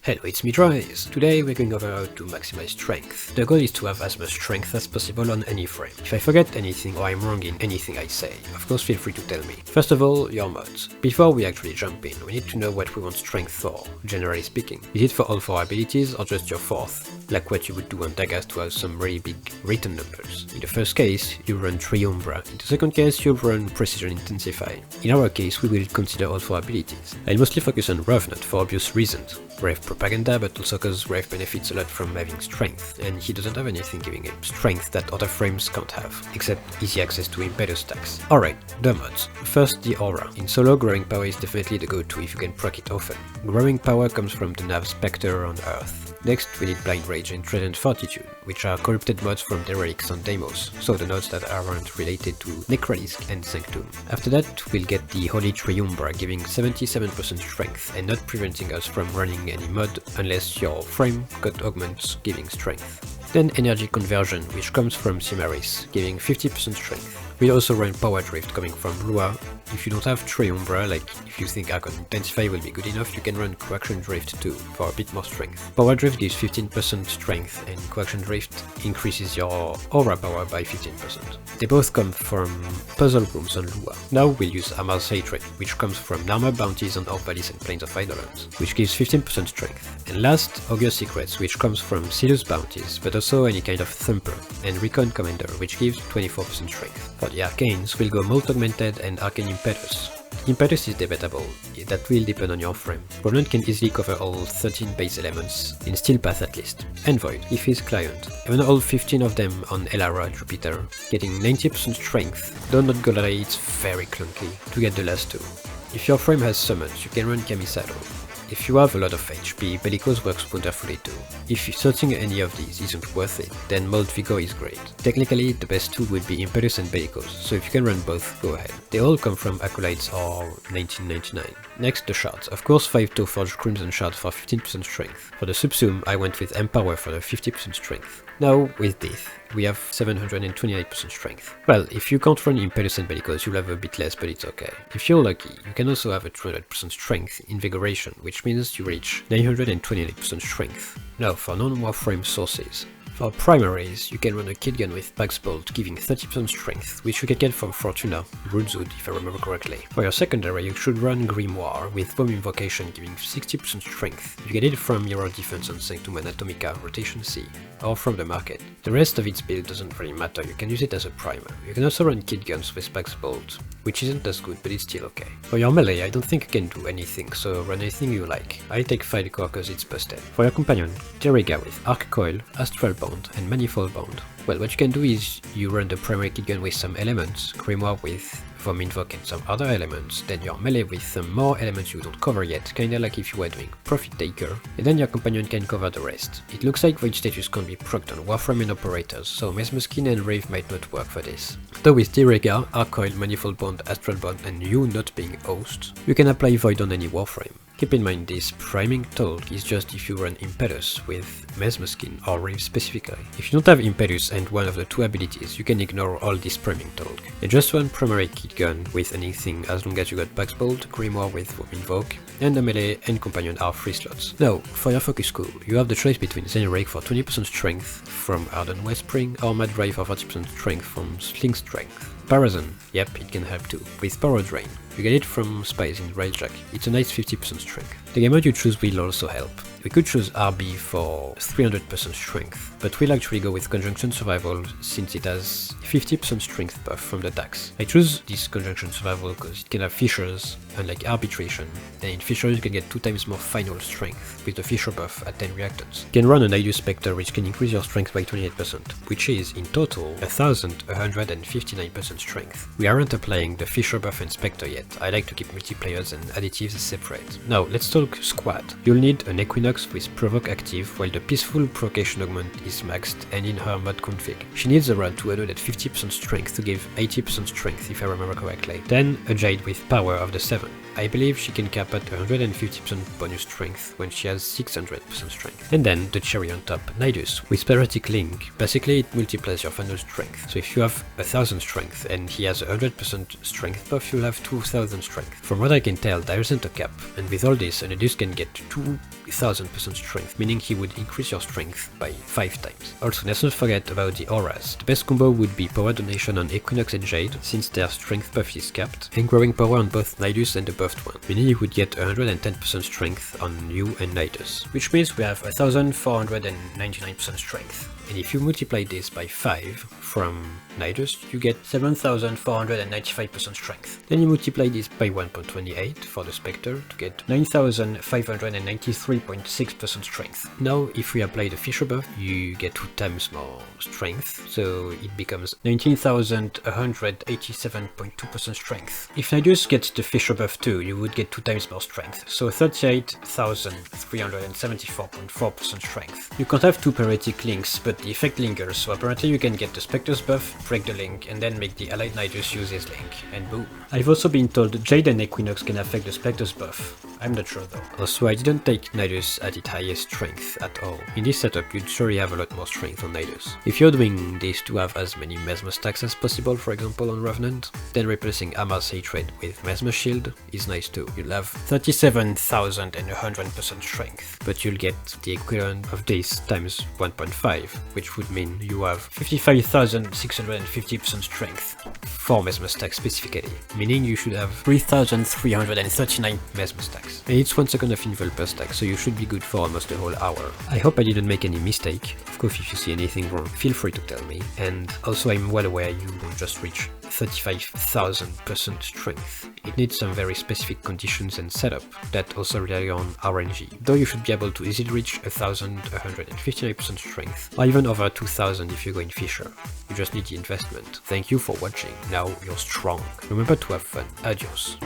Hello, it's me Dryzz. Today we're going over how to maximize strength. The goal is to have as much strength as possible on any frame. If I forget anything or I'm wrong in anything I say, of course feel free to tell me. First of all, your mods. Before we actually jump in, we need to know what we want strength for, generally speaking. Is it for all 4 abilities or just your 4th? Like what you would do on Daggers to have some really big written numbers. In the first case, you run Triumbra. In the second case, you run Precision Intensify. In our case, we will consider all 4 abilities. I'll mostly focus on Revenant for obvious reasons. Brave propaganda, but also cause Brave benefits a lot from having strength, and he doesn't have anything giving him strength that other frames can't have, except easy access to impetus stacks. Alright, the mods. First, the aura. In solo, growing power is definitely the go-to if you can proc it often. Growing power comes from the Nav Spectre on Earth. Next, we need Blind Rage and Trident Fortitude, which are corrupted mods from Derelicts and Deimos, so the nodes that aren't related to Necralisk and Sanctum. After that, we'll get the Holy Triumbra, giving 77% strength and not preventing us from running any mod unless your frame got augments giving strength. Then Energy Conversion, which comes from Cimaris, giving 50% strength. We'll also run Power Drift coming from Lua. If you don't have Triumbra, like if you think Archon Intensify will be good enough, you can run Coaction Drift too, for a bit more strength. Power Drift gives 15% strength, and Coaction Drift increases your aura power by 15%. They both come from puzzle rooms on Lua. Now we'll use Amar's Hatred, which comes from Narmer Bounties on Orbalis and Plains of Eidolons, which gives 15% strength. And last, Ogre Secrets, which comes from Silas Bounties, but also any kind of Thumper, and Recon Commander, which gives 24% strength. For the Arcanes, we'll go Molt Augmented and Arcane Impetus. Impetus is debatable, that will depend on your frame. Revenant can easily cover all 13 base elements, in Steel Path at least, and Void, if he's Client. Even all 15 of them on Elara Jupiter, getting 90% strength, though not Golari, it's very clunky to get the last 2. If your frame has summons, you can run Camisado. If you have a lot of HP, Bellicose works wonderfully too. If searching any of these isn't worth it, then Mold Vigor is great. Technically, the best 2 would be Impetus and Bellicose, so if you can run both, go ahead. They all come from Acolytes or 1999. Next, the shards. Of course, 5 Forged Crimson Shard for 15% strength. For the subsume, I went with Empower for the 50% strength. Now, with Death, we have 728% strength. Well, if you can't run Impetus and Bellicose, you'll have a bit less, but it's okay. If you're lucky, you can also have a 200% strength Invigoration, which means you reach 928% strength. Now, for non-Warframe sources. For primaries, you can run a kit gun with Pax Bolt, giving 30% strength, which you can get from Fortuna, Rootswood if I remember correctly. For your secondary, you should run Grimoire with Bomb Invocation, giving 60% strength. You get it from Mirror Defense on Sanctum and Atomica, Rotation C, or from the market. The rest of its build doesn't really matter, you can use it as a primer. You can also run kit guns with Pax Bolt, which isn't as good, but it's still okay. For your melee, I don't think you can do anything, so run anything you like. I take Filecore cause it's busted. For your companion, Terega with Arc Coil, Astral Bond, and Manifold Bond. Well, what you can do is you run the primary kit gun with some elements, Grimoire with Vom Invoke and some other elements, then your melee with some more elements you don't cover yet, kinda like if you were doing Profit Taker, and then your companion can cover the rest. It looks like Void status can't be procced on Warframe and operators, so Mesmuskin and Rave might not work for this. Though with Terega, Arc Coil, Manifold Bond, Astral Bond, and you not being host, you can apply Void on any Warframe. Keep in mind this priming talk is just if you run Impetus with Mesmuskin or Rave specifically. If you don't have Impetus and one of the 2 abilities, you can ignore all this priming talk. And just one primary kit gun with anything as long as you got Pax Bolt, Grimoire with Vom Invoke, and the melee and companion are free slots. Now, for your focus school, you have the choice between Zenrake for 20% strength from Arden Westspring or Mad Drive for 40% strength from Sling Strength. Parazon, yep, it can help too, with Power Drain. You get it from Spies in Railjack, it's a nice 50% strength. The game mode you choose will also help. We could choose RB for 300% strength, but we'll actually go with Conjunction Survival since it has 50% strength buff from the tax. I choose this Conjunction Survival because it can have Fissures, unlike Arbitration, and in Fissures you can get 2 times more final strength with the Fissure buff at 10 reactants. You can run an Idus Spectre which can increase your strength by 28%, which is, in total, 1159% strength. We aren't applying the Fissure buff and Spectre yet, I like to keep multiplayers and additives separate. Now, let's talk squad. You'll need an Equinox with Provoke active while the Peaceful Provocation augment is maxed and in her mod config. She needs around 250% strength to give 80% strength if I remember correctly. Then a Jade with Power of the 7. I believe she can cap at 150% bonus strength when she has 600% strength. And then the cherry on top, Nidus, with Sporadic Link. Basically it multiplies your final strength, so if you have 1000 strength and he has 100% strength buff, you'll have 2000 strength. From what I can tell, there isn't a cap, and with all this, Nidus can get 2 1000% strength, meaning he would increase your strength by 5 times. Also, let's not forget about the auras. The best combo would be power donation on Equinox and Jade, since their strength buff is capped, and growing power on both Nidus and the buffed one, meaning you would get 110% strength on you and Nidus, which means we have 1499% strength. And if you multiply this by 5 from Nidus, you get 7495% strength. Then you multiply this by 1.28 for the Spectre to get 9593.6% strength. Now, if we apply the Fisher buff, you get 2 times more strength, so it becomes 19,187.2% strength. If Nidus gets the Fisher buff too, you would get 2 times more strength, so 38,374.4% strength. You can't have 2 paratic links, but the effect lingers, so apparently you can get the Spectre's buff, break the link, and then make the allied Nidus use his link, and boom. I've also been told Jade and Equinox can affect the Spectre's buff. I'm not sure though. Also, I didn't take Nidus at its highest strength at all. In this setup, you'd surely have a lot more strength on Nidus. If you're doing this to have as many Mesmer stacks as possible, for example on Revenant, then replacing Amar's Hatred with Mesmer Shield is nice too. You'll have 37,100% strength, but you'll get the equivalent of this times 1.5, which would mean you have 55,650% strength for Mesmer stacks specifically, meaning you should have 3,339 Mesmer stacks. And it's 1 second of invul per stack, so you should be good for almost a whole hour. I hope I didn't make any mistake. Of course, if you see anything wrong, feel free to tell me. And also, I'm well aware you won't just reach 35,000% strength. It needs some very specific conditions and setup that also rely on RNG, though you should be able to easily reach 1,159% strength, or even over 2,000 if you're going Fisher. You just need the investment. Thank you for watching. Now you're strong. Remember to have fun. Adios.